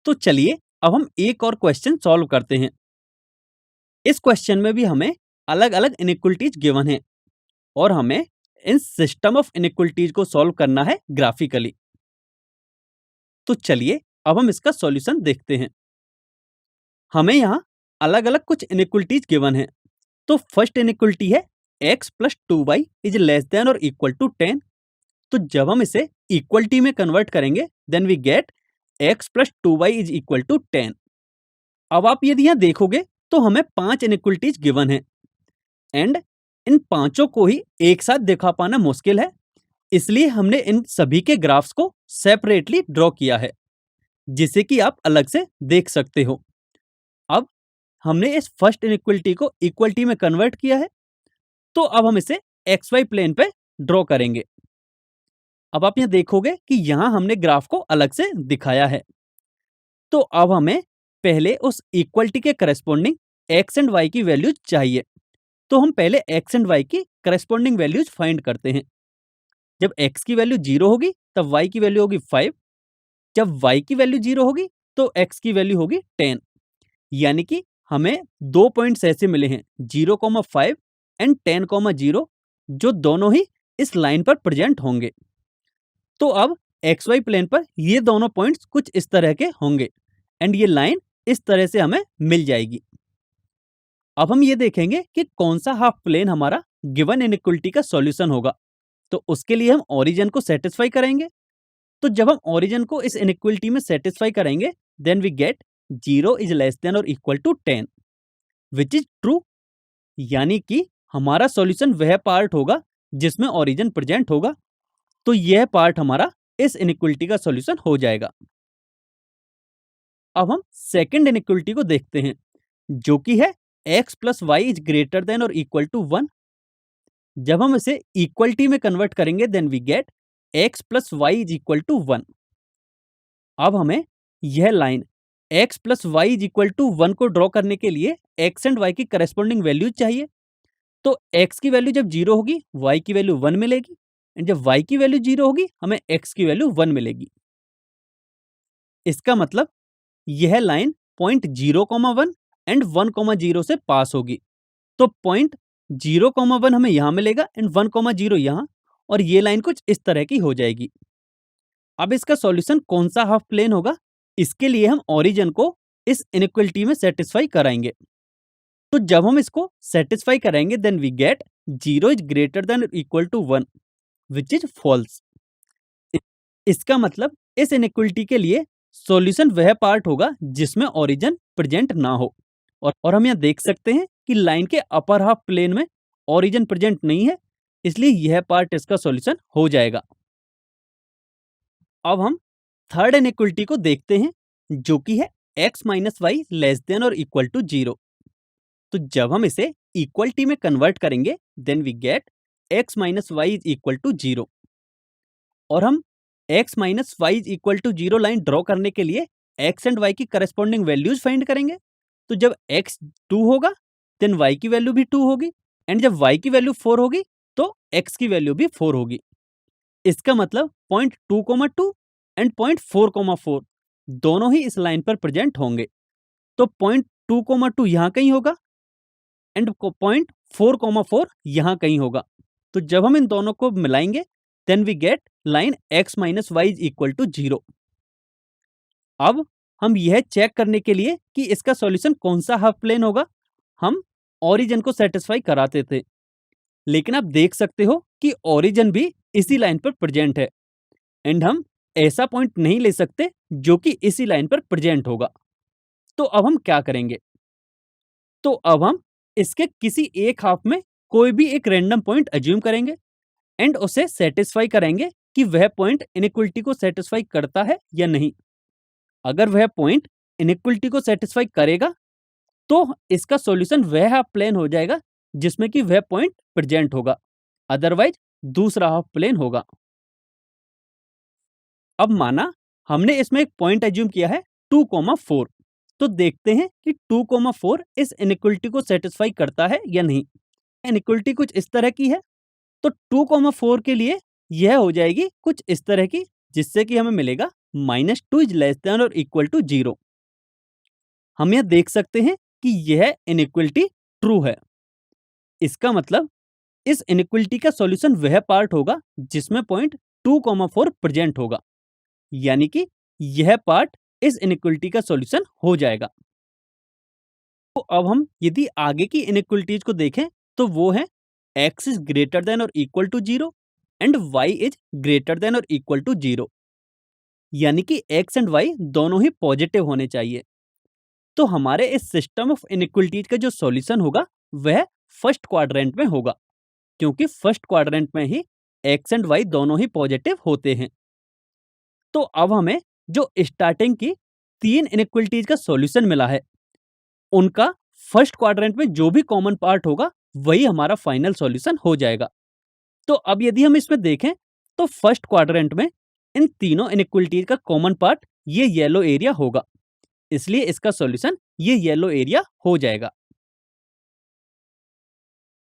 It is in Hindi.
तो चलिए अब हम एक और क्वेश्चन सॉल्व करते हैं। इस क्वेश्चन में भी हमें अलग अलग इनइक्वलिटीज गिवन है और हमें इन सिस्टम ऑफ इनइक्वलिटीज को सॉल्व करना है ग्राफिकली। तो चलिए अब हम इसका सॉल्यूशन देखते हैं। हमें यहाँ अलग अलग कुछ इनइक्वलिटीज गिवन है। तो फर्स्ट इनइक्वलिटी है x plus 2y is less than और इक्वल टू 10। तो जब हम इसे इक्वलिटी में कन्वर्ट करेंगे then we get x plus 2y is equal to 10। अब आप यदि यहाँ देखोगे तो हमें 5 इनइक्वलिटीज गिवन है एंड इन पांचों को ही एक साथ दिखा पाना मुश्किल है, इसलिए हमने इन सभी के ग्राफ्स को सेपरेटली ड्रॉ किया है जिसे कि आप अलग से देख सकते हो। अब हमने इस फर्स्ट इनइक्वलिटी को इक्वलिटी में कन्वर्ट किया है, तो अब हम इसे एक्स वाई प्लेन पे ड्रॉ करेंगे। अब आप यहाँ देखोगे कि यहाँ हमने ग्राफ को अलग से दिखाया है। तो अब हमें पहले उस इक्वलिटी के करस्पॉन्डिंग एक्स एंड वाई की वैल्यूज चाहिए। तो हम पहले एक्स एंड वाई की करस्पॉन्डिंग वैल्यूज फाइंड करते हैं। जब एक्स की वैल्यू 0 होगी तब वाई की वैल्यू होगी 5। जब वाई की वैल्यू 0 होगी तो एक्स की वैल्यू होगी 10। यानी कि हमें 2 पॉइंट्स ऐसे मिले हैं 0,5 एंड 10,0 जो दोनों ही इस लाइन पर प्रेजेंट होंगे। तो अब एक्स वाई प्लेन पर ये दोनों पॉइंट्स कुछ इस तरह के होंगे एंड ये लाइन इस तरह से हमें मिल जाएगी। अब हम ये देखेंगे कि कौन सा हाफ प्लेन हमारा गिवन इनइक्वलिटी का सॉल्यूशन होगा। तो उसके लिए हम ओरिजिन को सेटिस्फाई करेंगे। तो जब हम ओरिजिन को इस इनइक्वलिटी में सेटिस्फाई करेंगे then we get 0 is less than और equal to 10 which is true. यानी कि हमारा सॉल्यूशन वह पार्ट होगा जिसमें ओरिजिन प्रेजेंट होगा। तो यह पार्ट हमारा इस इनइक्वलिटी का सॉल्यूशन हो जाएगा। अब हम सेकंड इनइक्वलिटी को देखते हैं जो कि है x plus y is greater than और इक्वल टू 1। जब हम इसे इक्वलिटी में कन्वर्ट करेंगे then we get x plus y is equal to 1। अब हमें यह line x plus y is equal to 1 को ड्रॉ करने के लिए x एंड y की करस्पॉन्डिंग वैल्यूज चाहिए। तो x की वैल्यू जब 0 होगी y की वैल्यू 1 मिलेगी एंड जब y की वैल्यू 0 होगी हमें x की वैल्यू 1 मिलेगी। इसका मतलब यह लाइन पॉइंट 0,1 एंड 1,0 से पास होगी। तो पॉइंट 0,1 हमें यहाँ मिलेगा एंड 1,0 यहाँ, और ये लाइन कुछ इस तरह की हो जाएगी। अब इसका सॉल्यूशन कौन सा हाफ प्लेन होगा, इसके लिए हम ओरिजिन को इस इनइक्वलिटी में सेटिस्फाई कराएंगे। तो जब हम इसको सेटिस्फाई कराएंगे then we get 0 is greater than equal to 1 which is false. इसका मतलब इस इनइक्वलिटी के लिए सॉल्यूशन वह पार्ट होगा जिसमें ओरिजिन प्रेजेंट ना हो। और हम यहाँ देख सकते हैं कि लाइन के अपर हाफ प्लेन में ओरिजिन प्रेजेंट नहीं है, इसलिए यह पार्ट इसका सॉल्यूशन हो जाएगा। अब हम थर्ड इनइक्वलिटी को देखते हैं जो कि है x minus y less than और इक्वल टू 0। तो जब हम इसे इक्वलिटी में कन्वर्ट करेंगे then we get x minus y is equal to 0। और हम x minus y is equal to 0 line draw करने के लिए x एंड y की करस्पॉन्डिंग वैल्यूज फाइंड करेंगे। तो जब x 2 होगा देन y की वैल्यू भी 2 होगी एंड जब y की वैल्यू 4 होगी तो x की वैल्यू भी 4 होगी। इसका मतलब पॉइंट 2,2 एंड पॉइंट 4,4 दोनों ही इस लाइन पर प्रेजेंट होंगे। तो पॉइंट 2,2 यहाँ कहीं होगा एंड पॉइंट 4,4 यहाँ कहीं होगा। तो जब हम इन दोनों को मिलाएंगे then we get line x minus y is equal to 0। अब हम यह चेक करने के लिए कि इसका सॉल्यूशन कौन सा हाफ प्लेन होगा, हम ओरिजिन को सेटिस्फाई कराते थे, लेकिन आप देख सकते हो कि ओरिजिन भी इसी लाइन पर प्रेजेंट है एंड हम ऐसा पॉइंट नहीं ले सकते जो कि इसी लाइन पर प्रेजेंट होगा। तो अब हम क्या करेंगे, तो अब हम इसके किसी एक हाफ में कोई भी एक रैंडम पॉइंट अज्यूम करेंगे एंड उसे सेटिस्फाई करेंगे कि वह पॉइंट इनइक्वलिटी को सेटिस्फाई करता है या नहीं। अगर वह पॉइंट इनइक्वलिटी को सेटिस्फाई करेगा तो इसका सॉल्यूशन वह हाफ प्लेन हो जाएगा जिसमें कि वह पॉइंट प्रेजेंट होगा, अदरवाइज दूसरा हाफ प्लेन होगा। अब माना हमने इसमें एक पॉइंट एज्यूम किया है 2,4। तो देखते हैं कि 2,4 इस इनइक्वलिटी को सेटिस्फाई करता है या नहीं। इनइक्वलिटी कुछ इस तरह की है, तो 2,4 के लिए यह हो जाएगी कुछ इस तरह की जिससे कि हमें मिलेगा -2 इज लेस देन और इक्वल टू 0। हम यह देख सकते हैं कि यह इनइक्वलिटी ट्रू है। इसका मतलब इस इनइक्वलिटी का सॉल्यूशन वह पार्ट होगा जिसमें पॉइंट 2,4 प्रेजेंट होगा, यानी कि यह पार्ट इस इनइक्वलिटी का सॉल्यूशन हो जाएगा। तो अब हम यदि आगे की इनइक्वलिटीज को देखें तो वो है x इज ग्रेटर देन और equal to 0 and y is greater than और इक्वल टू 0, यानी कि x एंड y दोनों ही पॉजिटिव होने चाहिए। तो हमारे इस सिस्टम ऑफ इनइक्वलिटीज का जो सॉल्यूशन होगा वह फर्स्ट क्वाड्रेंट में होगा, क्योंकि फर्स्ट क्वाड्रेंट में ही x एंड y दोनों ही पॉजिटिव होते हैं। तो अब हमें जो स्टार्टिंग की 3 इनइक्वलिटीज का सॉल्यूशन मिला है, उनका फर्स्ट क्वाड्रेंट में जो भी कॉमन पार्ट होगा वही हमारा फाइनल सॉल्यूशन हो जाएगा। तो अब यदि हम इसमें देखें तो फर्स्ट क्वाड्रेंट में इन तीनों इनइक्वलिटीज का कॉमन पार्ट ये येलो एरिया होगा, इसलिए इसका सॉल्यूशन ये येलो एरिया हो जाएगा।